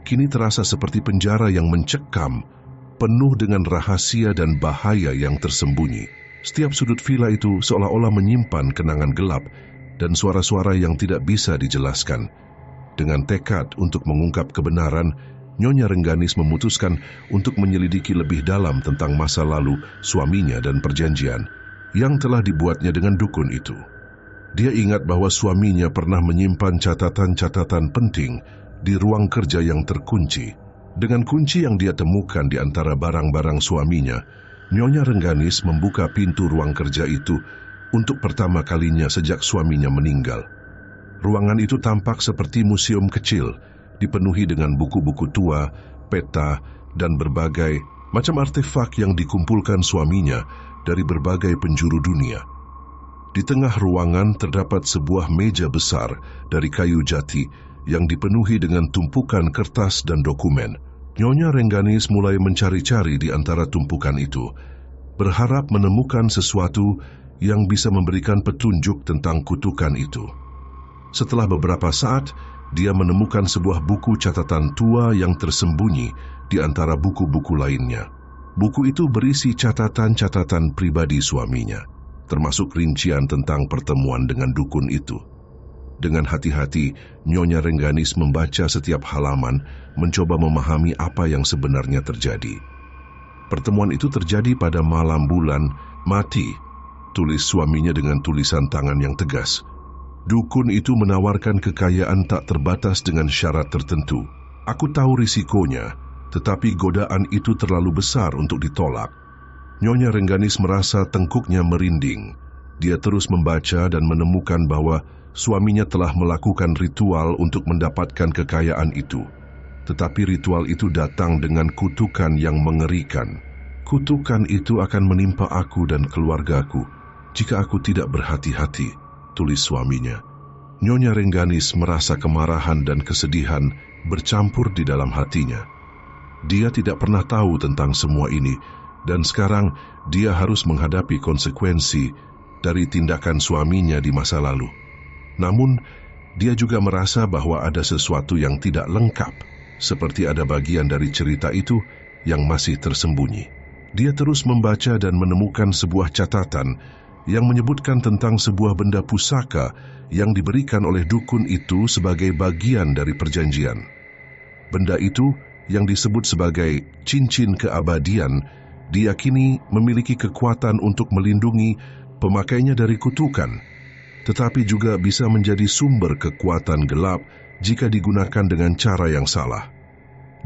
kini terasa seperti penjara yang mencekam, penuh dengan rahasia dan bahaya yang tersembunyi. Setiap sudut villa itu seolah-olah menyimpan kenangan gelap dan suara-suara yang tidak bisa dijelaskan. Dengan tekad untuk mengungkap kebenaran, Nyonya Rengganis memutuskan untuk menyelidiki lebih dalam tentang masa lalu suaminya dan perjanjian yang telah dibuatnya dengan dukun itu. Dia ingat bahwa suaminya pernah menyimpan catatan-catatan penting di ruang kerja yang terkunci. Dengan kunci yang dia temukan di antara barang-barang suaminya, Nyonya Rengganis membuka pintu ruang kerja itu untuk pertama kalinya sejak suaminya meninggal. Ruangan itu tampak seperti museum kecil, dipenuhi dengan buku-buku tua, peta, dan berbagai macam artefak yang dikumpulkan suaminya dari berbagai penjuru dunia. Di tengah ruangan terdapat sebuah meja besar dari kayu jati yang dipenuhi dengan tumpukan kertas dan dokumen. Nyonya Rengganis mulai mencari-cari di antara tumpukan itu, berharap menemukan sesuatu yang bisa memberikan petunjuk tentang kutukan itu. Setelah beberapa saat, dia menemukan sebuah buku catatan tua yang tersembunyi di antara buku-buku lainnya. Buku itu berisi catatan-catatan pribadi suaminya, termasuk rincian tentang pertemuan dengan dukun itu. Dengan hati-hati, Nyonya Rengganis membaca setiap halaman, mencoba memahami apa yang sebenarnya terjadi. Pertemuan itu terjadi pada malam bulan mati, tulis suaminya dengan tulisan tangan yang tegas. Dukun itu menawarkan kekayaan tak terbatas dengan syarat tertentu. Aku tahu risikonya, tetapi godaan itu terlalu besar untuk ditolak. Nyonya Rengganis merasa tengkuknya merinding. Dia terus membaca dan menemukan bahwa suaminya telah melakukan ritual untuk mendapatkan kekayaan itu. Tetapi ritual itu datang dengan kutukan yang mengerikan. Kutukan itu akan menimpa aku dan keluargaku jika aku tidak berhati-hati, tulis suaminya. Nyonya Rengganis merasa kemarahan dan kesedihan bercampur di dalam hatinya. Dia tidak pernah tahu tentang semua ini, dan sekarang dia harus menghadapi konsekuensi dari tindakan suaminya di masa lalu. Namun, dia juga merasa bahwa ada sesuatu yang tidak lengkap, seperti ada bagian dari cerita itu yang masih tersembunyi. Dia terus membaca dan menemukan sebuah catatan yang menyebutkan tentang sebuah benda pusaka yang diberikan oleh dukun itu sebagai bagian dari perjanjian. Benda itu, yang disebut sebagai cincin keabadian, diyakini memiliki kekuatan untuk melindungi pemakainya dari kutukan, tetapi juga bisa menjadi sumber kekuatan gelap jika digunakan dengan cara yang salah.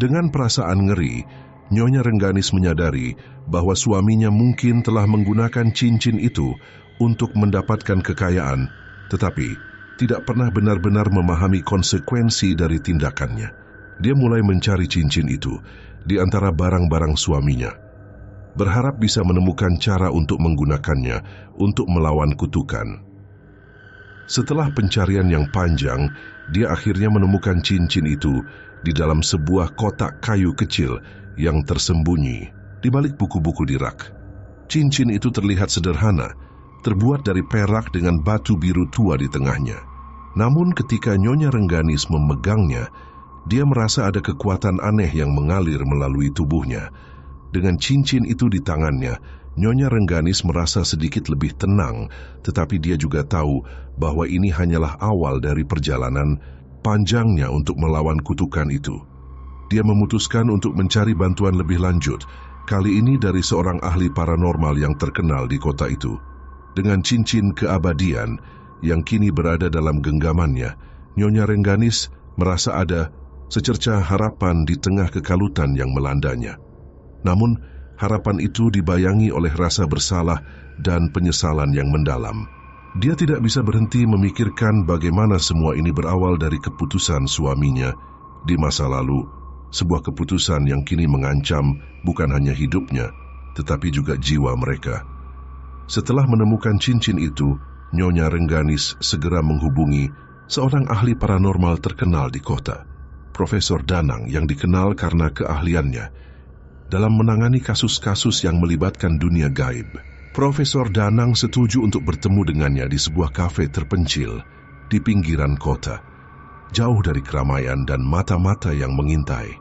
Dengan perasaan ngeri, Nyonya Rengganis menyadari bahwa suaminya mungkin telah menggunakan cincin itu untuk mendapatkan kekayaan, tetapi tidak pernah benar-benar memahami konsekuensi dari tindakannya. Dia mulai mencari cincin itu di antara barang-barang suaminya, berharap bisa menemukan cara untuk menggunakannya untuk melawan kutukan. Setelah pencarian yang panjang, dia akhirnya menemukan cincin itu di dalam sebuah kotak kayu kecil yang tersembunyi di balik buku-buku di rak. Cincin itu terlihat sederhana, terbuat dari perak dengan batu biru tua di tengahnya. Namun ketika Nyonya Rengganis memegangnya, dia merasa ada kekuatan aneh yang mengalir melalui tubuhnya. Dengan cincin itu di tangannya, Nyonya Rengganis merasa sedikit lebih tenang, tetapi dia juga tahu bahwa ini hanyalah awal dari perjalanan panjangnya untuk melawan kutukan itu. Dia memutuskan untuk mencari bantuan lebih lanjut, kali ini dari seorang ahli paranormal yang terkenal di kota itu. Dengan cincin keabadian yang kini berada dalam genggamannya, Nyonya Rengganis merasa ada secercah harapan di tengah kekalutan yang melandanya. Namun, harapan itu dibayangi oleh rasa bersalah dan penyesalan yang mendalam. Dia tidak bisa berhenti memikirkan bagaimana semua ini berawal dari keputusan suaminya di masa lalu, sebuah keputusan yang kini mengancam bukan hanya hidupnya, tetapi juga jiwa mereka. Setelah menemukan cincin itu, Nyonya Rengganis segera menghubungi seorang ahli paranormal terkenal di kota, Profesor Danang, yang dikenal karena keahliannya dalam menangani kasus-kasus yang melibatkan dunia gaib. Profesor Danang setuju untuk bertemu dengannya di sebuah kafe terpencil di pinggiran kota, jauh dari keramaian dan mata-mata yang mengintai.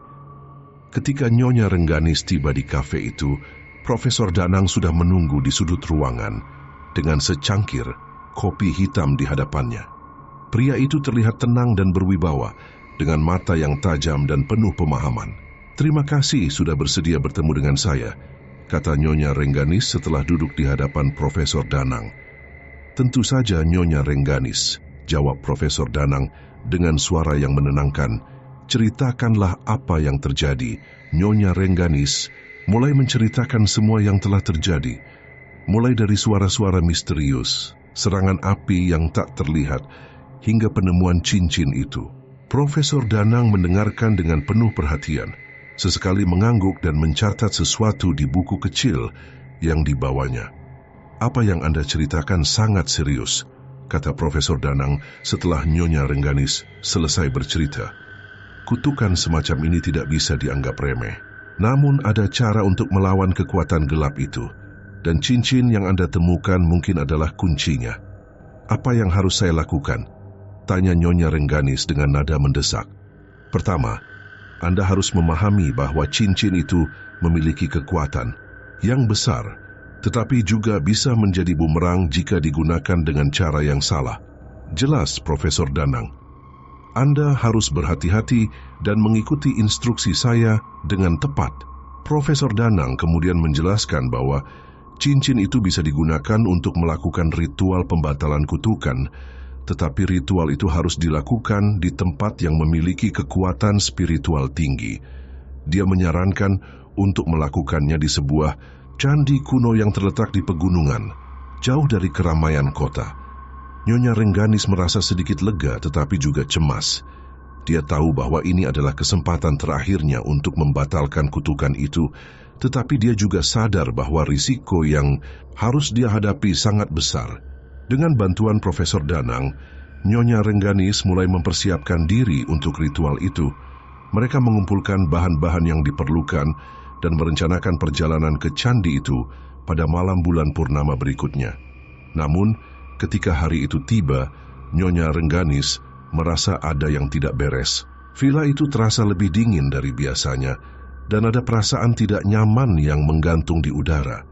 Ketika Nyonya Rengganis tiba di kafe itu, Profesor Danang sudah menunggu di sudut ruangan dengan secangkir kopi hitam di hadapannya. Pria itu terlihat tenang dan berwibawa dengan mata yang tajam dan penuh pemahaman. "Terima kasih sudah bersedia bertemu dengan saya," kata Nyonya Rengganis setelah duduk di hadapan Profesor Danang. "Tentu saja, Nyonya Rengganis," jawab Profesor Danang dengan suara yang menenangkan. "Ceritakanlah apa yang terjadi." Nyonya Rengganis mulai menceritakan semua yang telah terjadi, mulai dari suara-suara misterius, serangan api yang tak terlihat, hingga penemuan cincin itu. Profesor Danang mendengarkan dengan penuh perhatian, sesekali mengangguk dan mencatat sesuatu di buku kecil yang dibawanya. "Apa yang Anda ceritakan sangat serius," kata Profesor Danang setelah Nyonya Rengganis selesai bercerita. "Kutukan semacam ini tidak bisa dianggap remeh. Namun ada cara untuk melawan kekuatan gelap itu, dan cincin yang Anda temukan mungkin adalah kuncinya. Apa yang harus saya lakukan?" tanya Nyonya Rengganis dengan nada mendesak. Pertama, Anda harus memahami bahwa cincin itu memiliki kekuatan yang besar, tetapi juga bisa menjadi bumerang jika digunakan dengan cara yang salah. Jelas, Profesor Danang. Anda harus berhati-hati dan mengikuti instruksi saya dengan tepat. Profesor Danang kemudian menjelaskan bahwa cincin itu bisa digunakan untuk melakukan ritual pembatalan kutukan, tetapi ritual itu harus dilakukan di tempat yang memiliki kekuatan spiritual tinggi. Dia menyarankan untuk melakukannya di sebuah candi kuno yang terletak di pegunungan, jauh dari keramaian kota. Nyonya Rengganis merasa sedikit lega tetapi juga cemas. Dia tahu bahwa ini adalah kesempatan terakhirnya untuk membatalkan kutukan itu, tetapi dia juga sadar bahwa risiko yang harus dia hadapi sangat besar. Dengan bantuan Profesor Danang, Nyonya Rengganis mulai mempersiapkan diri untuk ritual itu. Mereka mengumpulkan bahan-bahan yang diperlukan dan merencanakan perjalanan ke candi itu pada malam bulan purnama berikutnya. Namun, ketika hari itu tiba, Nyonya Rengganis merasa ada yang tidak beres. Villa itu terasa lebih dingin dari biasanya, dan ada perasaan tidak nyaman yang menggantung di udara.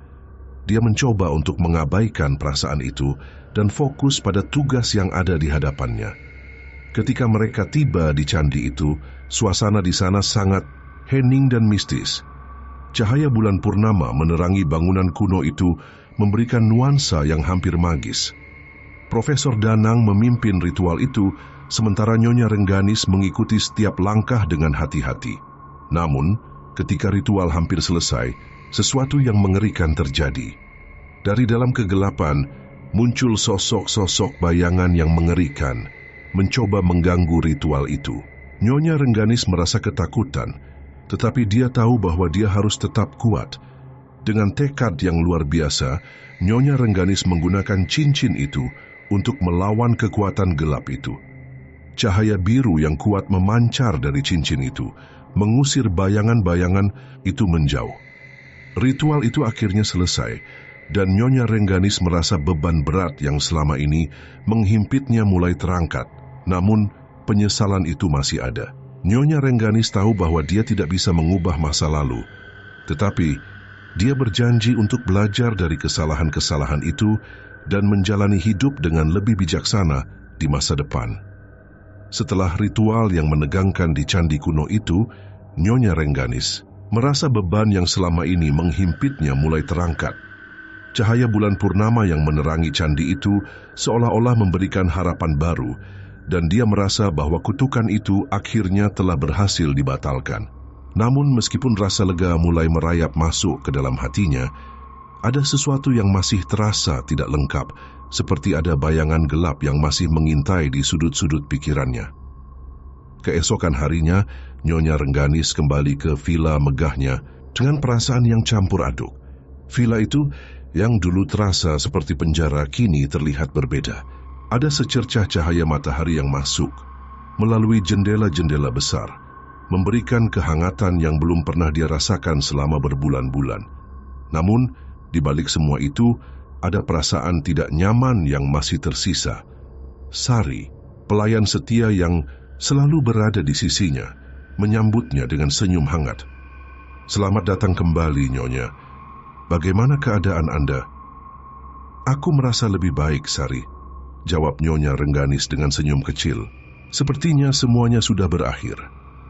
Dia mencoba untuk mengabaikan perasaan itu dan fokus pada tugas yang ada di hadapannya. Ketika mereka tiba di candi itu, suasana di sana sangat hening dan mistis. Cahaya bulan purnama menerangi bangunan kuno itu memberikan nuansa yang hampir magis. Profesor Danang memimpin ritual itu, sementara Nyonya Rengganis mengikuti setiap langkah dengan hati-hati. Namun, ketika ritual hampir selesai, sesuatu yang mengerikan terjadi. Dari dalam kegelapan, muncul sosok-sosok bayangan yang mengerikan, mencoba mengganggu ritual itu. Nyonya Rengganis merasa ketakutan, tetapi dia tahu bahwa dia harus tetap kuat. Dengan tekad yang luar biasa, Nyonya Rengganis menggunakan cincin itu untuk melawan kekuatan gelap itu. Cahaya biru yang kuat memancar dari cincin itu, mengusir bayangan-bayangan itu menjauh. Ritual itu akhirnya selesai, dan Nyonya Rengganis merasa beban berat yang selama ini menghimpitnya mulai terangkat. Namun, penyesalan itu masih ada. Nyonya Rengganis tahu bahwa dia tidak bisa mengubah masa lalu, tetapi dia berjanji untuk belajar dari kesalahan-kesalahan itu dan menjalani hidup dengan lebih bijaksana di masa depan. Setelah ritual yang menegangkan di candi kuno itu, Nyonya Rengganis merasa beban yang selama ini menghimpitnya mulai terangkat. Cahaya bulan purnama yang menerangi candi itu seolah-olah memberikan harapan baru, dan dia merasa bahwa kutukan itu akhirnya telah berhasil dibatalkan. Namun meskipun rasa lega mulai merayap masuk ke dalam hatinya, ada sesuatu yang masih terasa tidak lengkap, seperti ada bayangan gelap yang masih mengintai di sudut-sudut pikirannya. Keesokan harinya, Nyonya Rengganis kembali ke villa megahnya dengan perasaan yang campur aduk. Villa itu yang dulu terasa seperti penjara kini terlihat berbeda. Ada secercah cahaya matahari yang masuk melalui jendela-jendela besar, memberikan kehangatan yang belum pernah dia rasakan selama berbulan-bulan. Namun, di balik semua itu, ada perasaan tidak nyaman yang masih tersisa. Sari, pelayan setia yang selalu berada di sisinya, menyambutnya dengan senyum hangat. "Selamat datang kembali, Nyonya. Bagaimana keadaan Anda?" "Aku merasa lebih baik, Sari," jawab Nyonya Rengganis dengan senyum kecil. Sepertinya semuanya sudah berakhir.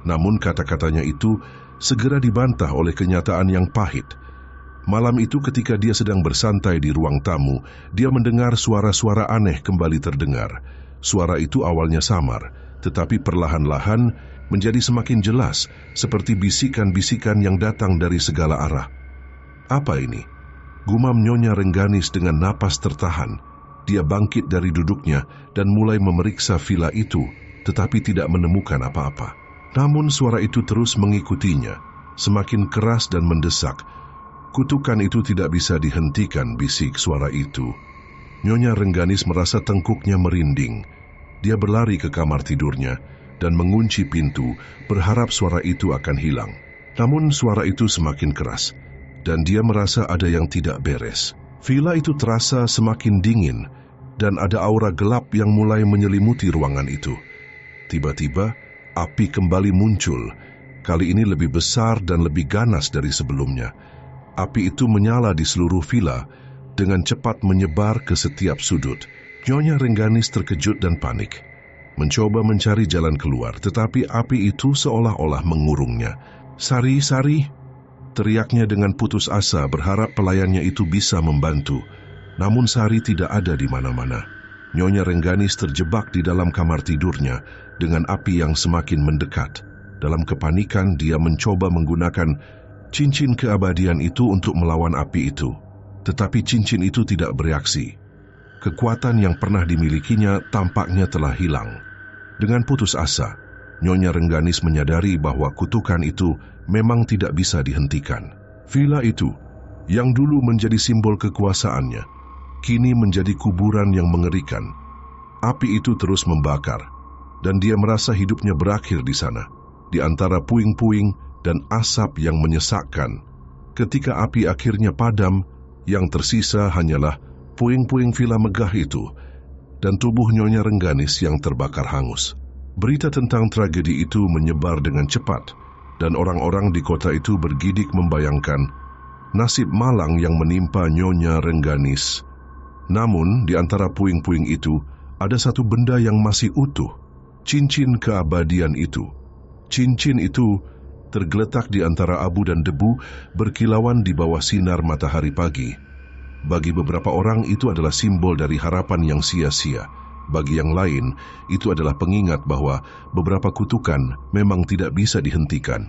Namun kata-katanya itu segera dibantah oleh kenyataan yang pahit. Malam itu ketika dia sedang bersantai di ruang tamu, dia mendengar suara-suara aneh kembali terdengar. Suara itu awalnya samar, tetapi perlahan-lahan menjadi semakin jelas, seperti bisikan-bisikan yang datang dari segala arah. "Apa ini?" gumam Nyonya Rengganis dengan napas tertahan. Dia bangkit dari duduknya dan mulai memeriksa villa itu, tetapi tidak menemukan apa-apa. Namun suara itu terus mengikutinya, semakin keras dan mendesak. "Kutukan itu tidak bisa dihentikan," bisik suara itu. Nyonya Rengganis merasa tengkuknya merinding. Dia berlari ke kamar tidurnya dan mengunci pintu, berharap suara itu akan hilang. Namun suara itu semakin keras, dan dia merasa ada yang tidak beres. Villa itu terasa semakin dingin, dan ada aura gelap yang mulai menyelimuti ruangan itu. Tiba-tiba, api kembali muncul, kali ini lebih besar dan lebih ganas dari sebelumnya. Api itu menyala di seluruh villa, dengan cepat menyebar ke setiap sudut. Nyonya Rengganis terkejut dan panik, mencoba mencari jalan keluar, tetapi api itu seolah-olah mengurungnya. "Sari, Sari!" teriaknya dengan putus asa, berharap pelayannya itu bisa membantu. Namun Sari tidak ada di mana-mana. Nyonya Rengganis terjebak di dalam kamar tidurnya dengan api yang semakin mendekat. Dalam kepanikan, dia mencoba menggunakan cincin keabadian itu untuk melawan api itu. Tetapi cincin itu tidak bereaksi. Kekuatan yang pernah dimilikinya tampaknya telah hilang. Dengan putus asa, Nyonya Rengganis menyadari bahwa kutukan itu memang tidak bisa dihentikan. Villa itu, yang dulu menjadi simbol kekuasaannya, kini menjadi kuburan yang mengerikan. Api itu terus membakar, dan dia merasa hidupnya berakhir di sana, di antara puing-puing dan asap yang menyesakkan. Ketika api akhirnya padam, yang tersisa hanyalah puing-puing villa megah itu dan tubuh Nyonya Rengganis yang terbakar hangus. Berita tentang tragedi itu menyebar dengan cepat, dan orang-orang di kota itu bergidik membayangkan nasib malang yang menimpa Nyonya Rengganis. Namun, di antara puing-puing itu, ada satu benda yang masih utuh, cincin keabadian itu. Cincin itu tergeletak di antara abu dan debu, berkilauan di bawah sinar matahari pagi. Bagi beberapa orang itu adalah simbol dari harapan yang sia-sia. Bagi yang lain, itu adalah pengingat bahwa beberapa kutukan memang tidak bisa dihentikan.